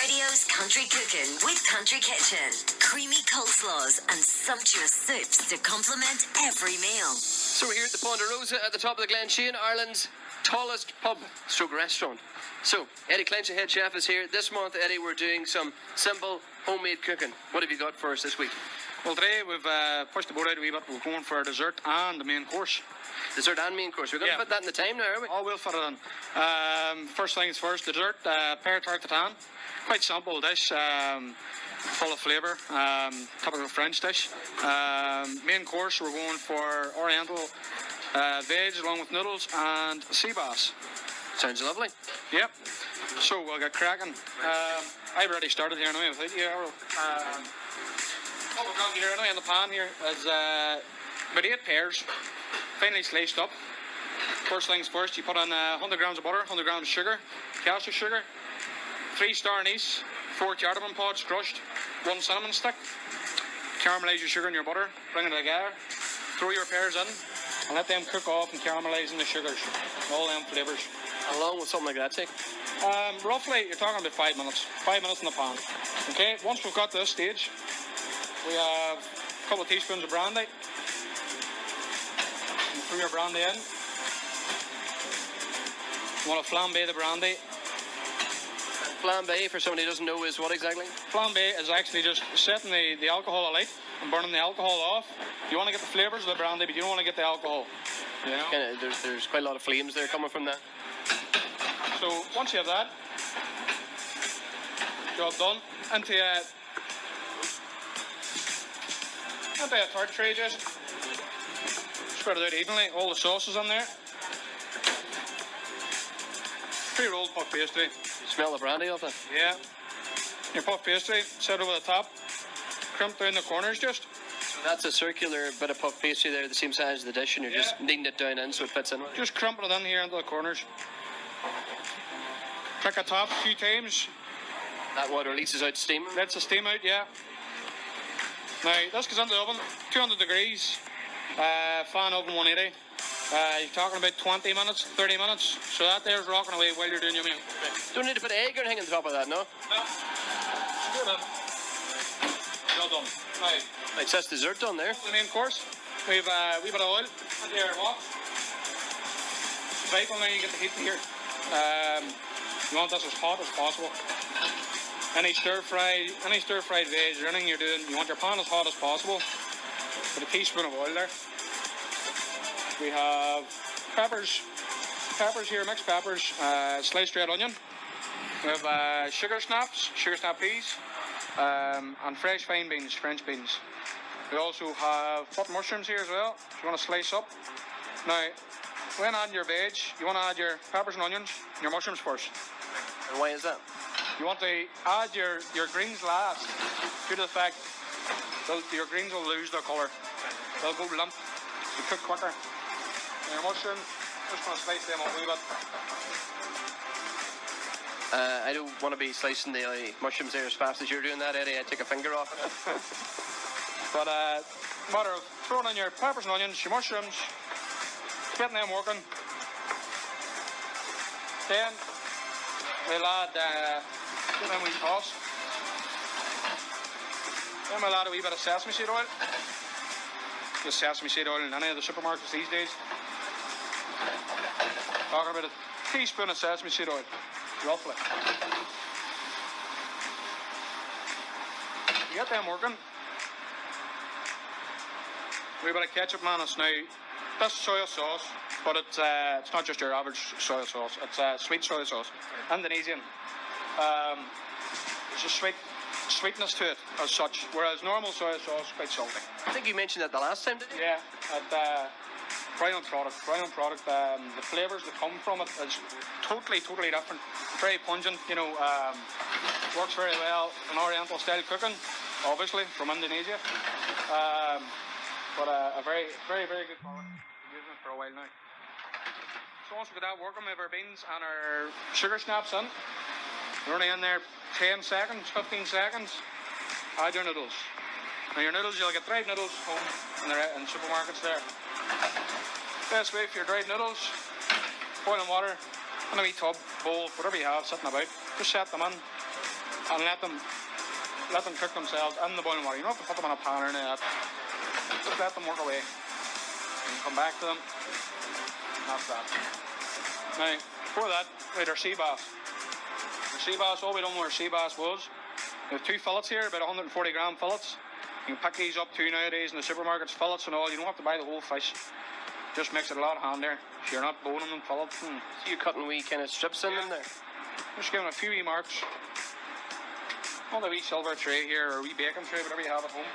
QRadio's Country Cooking with Country Kitchen. Creamy coleslaws and sumptuous soups to complement every meal. So we're here at the Ponderosa at the top of the Glenshane, Ireland's tallest pub stroke restaurant. So Eddie Clench, head chef, is here. This month, Eddie, we're doing some simple homemade cooking. What have you got for us this week? Well, today we've pushed the boat out a wee bit. We're going for a dessert and the main course. Dessert and main course. We're going to fit that in the time now, are we? Oh, we'll fit it in. First things first, dessert, pear tart tatin. Quite simple dish, full of flavour, typical French dish. Main course, we're going for oriental veg along with noodles and sea bass. Sounds lovely. Yep. So we'll get cracking. I've already started here anyway without you, Errol. What we've got here anyway in the pan here is about 8 pears, finely sliced up. First things first, you put on 100 grams of butter, 100 grams of sugar, cashew sugar, 3 star anise, 4 cardamom pods crushed, 1 cinnamon stick. Caramelise your sugar and your butter, bring it together, throw your pears in, and let them cook off and caramelise in the sugars, all them flavours. How long will something like that take? Roughly, you're talking about 5 minutes. 5 minutes in the pan. Okay, once we've got this stage, we have a couple of teaspoons of brandy. You throw your brandy in. You want to flambe the brandy. Flambe, for somebody who doesn't know, is what exactly? Flambe is actually just setting the alcohol alight and burning the alcohol off. You want to get the flavours of the brandy, but you don't want to get the alcohol. You know? There's quite a lot of flames there coming from that. So once you have that, job done. Into a tart tray, just spread it out evenly. All the sauces in there. Pre-rolled puff pastry. You smell the brandy off it? Yeah. Your puff pastry, set over the top, crimp down the corners just. So that's a circular bit of puff pastry there, the same size as the dish, and you're just kneading it down in so it fits in. Just crimping it in here into the corners. Click the top a few times. That water releases out steam? Lets the steam out, yeah. Now, this goes into the oven, 200 degrees, fan oven 180. You're talking about 20 minutes, 30 minutes. So that there's rocking away while you're doing your meal. Don't need to put egg or anything on top of that, no? No. Good enough. Well done. Now, It says dessert on there. The main course, we've a wee bit of oil into your wok. Right on there, you get the heat here. You want this as hot as possible. Any stir fried veg or anything you're doing, you want your pan as hot as possible. With a teaspoon of oil there. We have peppers here, mixed peppers, sliced red onion. We have sugar snap peas, and fresh fine beans, French beans. We also have button mushrooms here as well, if you want to slice up. Now, when adding your veg, you want to add your peppers and onions and your mushrooms first. And why is that? You want to add your greens last, due to the fact that your greens will lose their colour. They'll go limp, they cook quicker. And your mushrooms, just going to slice them up a wee bit. I don't want to be slicing the mushrooms there as fast as you're doing that, Eddie. I take a finger off it. But matter of throwing in your peppers and onions, your mushrooms, getting them working. Then we'll add give them a wee toss. Then we'll add a wee bit of sesame seed oil. Just sesame seed oil in any of the supermarkets these days. Talking about a teaspoon of sesame seed oil, roughly. You get them working. A wee bit of ketchup mayonnaise. Now, that's soy sauce, but it's not just your average soy sauce. It's sweet soy sauce, Indonesian. There's a sweetness to it as such, whereas normal soy sauce is quite salty. I think you mentioned that the last time, didn't you? Yeah, brilliant product. The flavours that come from it is totally different. Very pungent, works very well in Oriental style cooking, obviously from Indonesia. But a very good product. I've been using it for a while now. So once we get that working, we have our beans and our sugar snaps in. We're only in there 10 seconds, 15 seconds. Add your noodles. Now your noodles, you'll get dried noodles home in supermarkets there. Best way for your dried noodles, boiling water, in a wee tub, bowl, whatever you have sitting about. Just set them in. and let them cook themselves in the boiling water. You don't have to put them in a pan or anything like that. Just let them work away. And come back to them. That's that. Now, before that, we had our sea bass. Our sea bass, all we done with our sea bass was, we have 2 fillets here, about 140 gram fillets. You can pick these up too nowadays in the supermarkets, fillets and all. You don't have to buy the whole fish. Just makes it a lot handier. So you're not boning them fillets. So you cutting wee kind of strips in them there? Just giving a few wee marks. On the wee silver tray here, or wee bacon tray, whatever you have at home.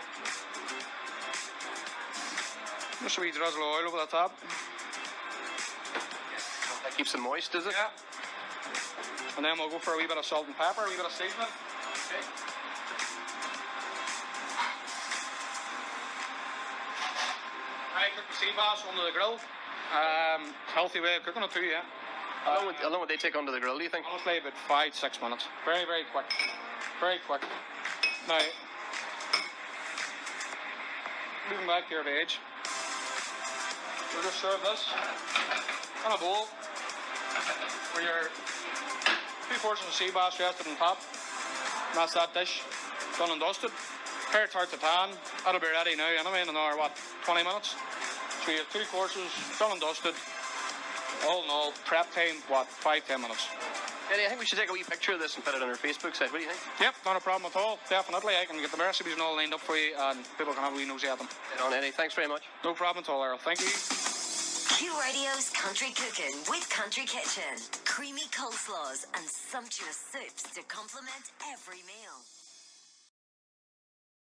Just a wee drizzle of oil over the top. That keeps them moist, does it? Yeah. And then we'll go for a wee bit of salt and pepper, a wee bit of seasoning. Okay. I cook the sea bass under the grill. Healthy way of cooking it too, yeah. How long would they take under the grill, do you think? Honestly, about 5-6 minutes. Very, very quick. Very quick. Now, moving back to your veg. We'll just serve this in a bowl where your 2 portions of sea bass rested on top. And that's that dish, done and dusted. Hair tart to tan. That'll be ready now anyway in another, 20 minutes. So you have 2 courses, done and dusted. All in all, prep time, 5-10 minutes. Eddie, I think we should take a wee picture of this and put it on our Facebook site. What do you think? Yep, not a problem at all. Definitely, I can get the recipes and all lined up for you, and people can have a wee nosy at them. Right on, Eddie. Thanks very much. No problem at all, Errol. Thank you. QRadio's Country Cooking with Country Kitchen. Creamy coleslaws and sumptuous soups to complement every meal.